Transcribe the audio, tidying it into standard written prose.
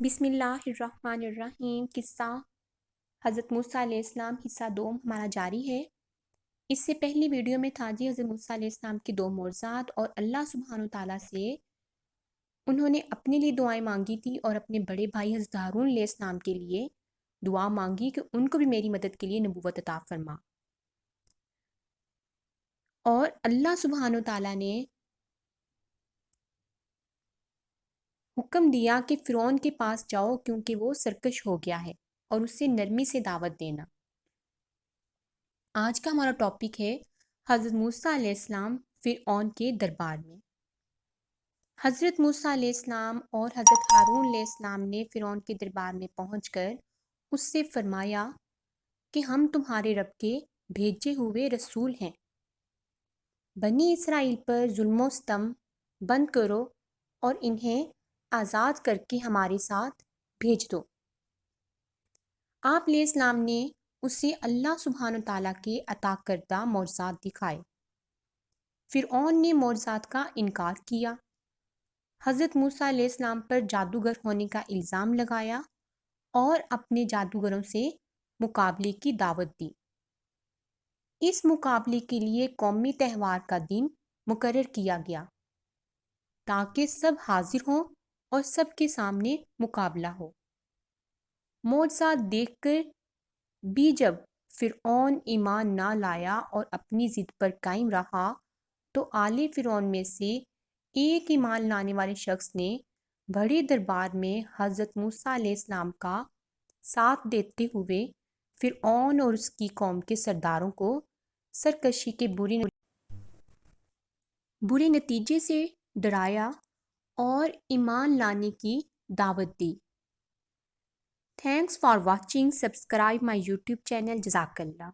بسم اللہ الرحمن الرحیم۔ قصہ حضرت موسیٰ علیہ السلام حصہ دوم ہمارا جاری ہے۔ اس سے پہلی ویڈیو میں تھا جی حضرت موسیٰ علیہ السلام کے دو معجزات اور اللہ سبحانہ وتعالیٰ سے انہوں نے اپنے لیے دعائیں مانگی تھی اور اپنے بڑے بھائی حضرت ہارون علیہ السلام کے لیے دعا مانگی کہ ان کو بھی میری مدد کے لیے نبوت عطا فرما، اور اللہ سبحانہ وتعالیٰ نے حکم دیا کہ فرعون کے پاس جاؤ کیونکہ وہ سرکش ہو گیا ہے، اور اس سے نرمی سے دعوت دینا۔ آج کا ہمارا ٹاپک ہے حضرت موسیٰ علیہ السلام فرعون کے دربار میں۔ حضرت موسیٰ علیہ السلام اور حضرت ہارون علیہ السلام نے فرعون کے دربار میں پہنچ کر اس سے فرمایا کہ ہم تمہارے رب کے بھیجے ہوئے رسول ہیں، بنی اسرائیل پر ظلم و ستم بند کرو اور انہیں آزاد کر کے ہمارے ساتھ بھیج دو۔ آپ علیہ السلام نے اسے اللہ سبحانہ تعالیٰ کے عطا کردہ معجزات دکھائے۔ فرعون نے معجزات کا انکار کیا، حضرت موسیٰ علیہ السلام پر جادوگر ہونے کا الزام لگایا اور اپنے جادوگروں سے مقابلے کی دعوت دی۔ اس مقابلے کے لیے قومی تہوار کا دن مقرر کیا گیا تاکہ سب حاضر ہوں اور سب کے سامنے مقابلہ ہو۔ معجزات دیکھ کر بھی جب فرعون ایمان نہ لایا اور اپنی ضد پر قائم رہا تو آل فرعون میں سے ایک ایمان لانے والے شخص نے بڑے دربار میں حضرت موسیٰ علیہ السلام کا ساتھ دیتے ہوئے فرعون اور اس کی قوم کے سرداروں کو سرکشی کے برے نتیجے سے ڈرایا اور ایمان لانے کی دعوت دی۔ Thanks for watching, subscribe my YouTube channel. جزاک اللہ۔